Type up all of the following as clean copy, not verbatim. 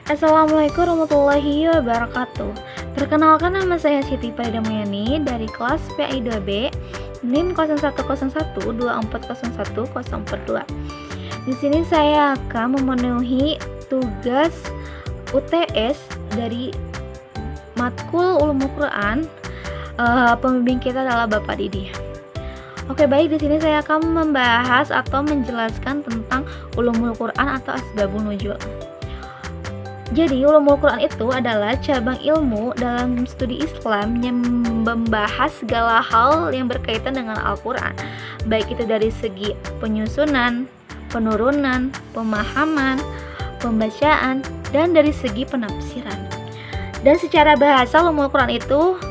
Assalamualaikum warahmatullahi wabarakatuh. Perkenalkan, nama saya Siti Pradamuyani dari kelas PI2B NIM 0101240142. Di sini saya akan memenuhi tugas UTS dari matkul Ulumul Quran. Pembimbing kita adalah Bapak Didi. Oke, baik, di sini saya akan membahas atau menjelaskan tentang Ulumul Quran atau Asbabun Nuzul. Jadi, Ulumul Quran itu adalah cabang ilmu dalam studi Islam yang membahas segala hal yang berkaitan dengan Al-Quran, baik itu dari segi penyusunan, penurunan, pemahaman, pembacaan, dan dari segi penafsiran. Dan secara bahasa, Ulumul Quran itu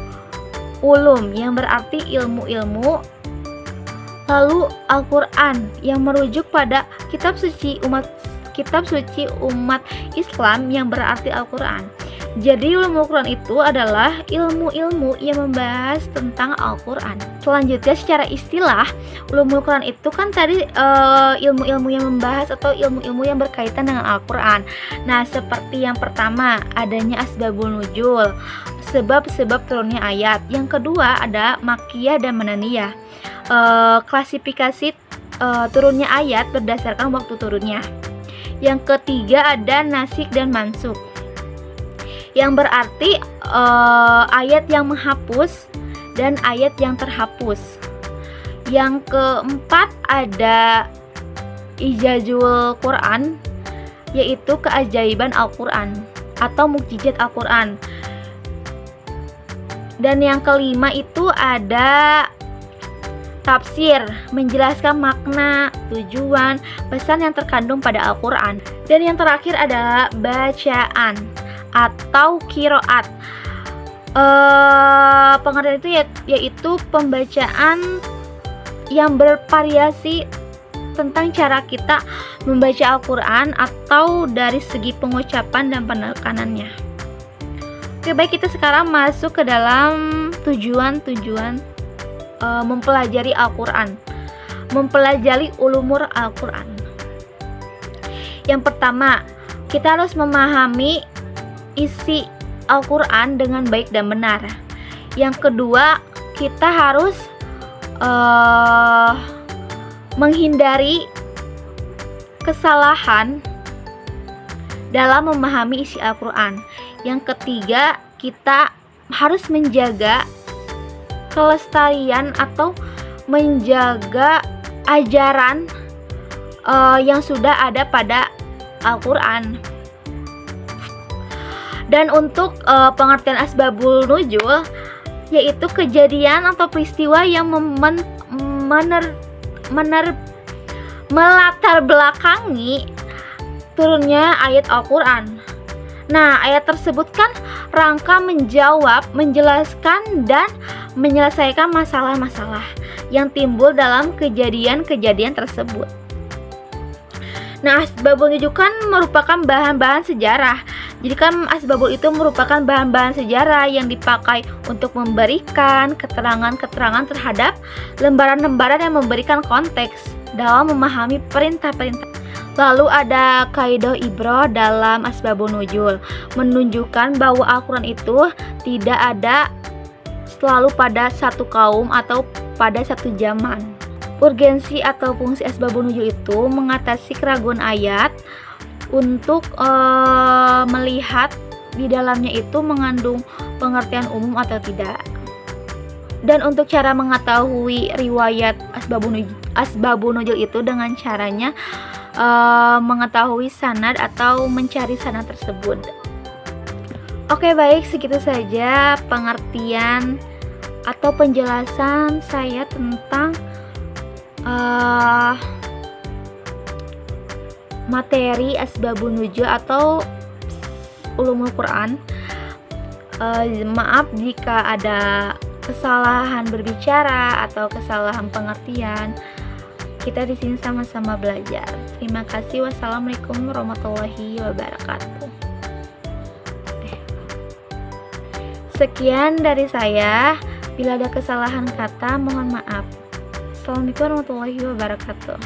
ulum yang berarti ilmu-ilmu, lalu Al-Quran yang merujuk pada kitab suci umat Islam yang berarti Al-Quran. Jadi Ulumul Quran itu adalah ilmu-ilmu yang membahas tentang Al-Quran. Selanjutnya, secara istilah, Ulumul Quran itu kan tadi ilmu-ilmu yang membahas atau ilmu-ilmu yang berkaitan dengan Al-Quran. Nah, seperti yang pertama, adanya Asbabun Nuzul, sebab-sebab turunnya ayat. Yang kedua ada Makkiyah dan Madaniyah, klasifikasi turunnya ayat berdasarkan waktu turunnya. Yang ketiga ada Nasikh dan Mansukh, yang berarti ayat yang menghapus dan ayat yang terhapus. Yang keempat ada Ijazul Quran, yaitu keajaiban Al-Quran atau mukjizat Al-Quran. Dan yang kelima itu ada tafsir, menjelaskan makna, tujuan, pesan yang terkandung pada Al-Quran. Dan yang terakhir adalah bacaan atau qiraat. Pengertian itu yaitu pembacaan yang bervariasi tentang cara kita membaca Al-Quran atau dari segi pengucapan dan penekanannya. Oke, baik, kita sekarang masuk ke dalam tujuan-tujuan mempelajari Al-Quran, mempelajari ulumur Al-Quran. Yang pertama, kita harus memahami isi Al-Quran dengan baik dan benar. Yang kedua, kita harus menghindari kesalahan dalam memahami isi Al-Quran. Yang ketiga, kita harus menjaga kelestarian atau menjaga ajaran yang sudah ada pada Al-Quran. Dan untuk pengertian Asbabul Nuzul, yaitu kejadian atau peristiwa yang melatar belakangi turunnya ayat Al-Quran. Nah, ayat tersebut kan rangka menjawab, menjelaskan, dan menyelesaikan masalah-masalah yang timbul dalam kejadian-kejadian tersebut. Nah, Asbabul Nuzul kan merupakan bahan-bahan sejarah. Jadi kan Asbabul itu merupakan bahan-bahan sejarah yang dipakai untuk memberikan keterangan-keterangan terhadap lembaran-lembaran yang memberikan konteks dalam memahami perintah-perintah. Lalu ada kaidah ibrah dalam Asbabun Nuzul, menunjukkan bahwa Al-Quran itu tidak ada selalu pada satu kaum atau pada satu zaman. Urgensi atau fungsi Asbabun Nuzul itu mengatasi keraguan ayat untuk melihat di dalamnya itu mengandung pengertian umum atau tidak. Dan untuk cara mengetahui riwayat Asbabun Nuzul itu dengan caranya mengetahui sanad atau mencari sanad tersebut. Oke, baik, segitu saja pengertian atau penjelasan saya tentang materi Asbabun Nuzul atau Ulumul Quran. Maaf jika ada kesalahan berbicara atau kesalahan pengertian. Kita di sini sama-sama belajar. Terima kasih. Wassalamualaikum warahmatullahi wabarakatuh. Sekian dari saya. Bila ada kesalahan kata, mohon maaf. Assalamualaikum warahmatullahi wabarakatuh.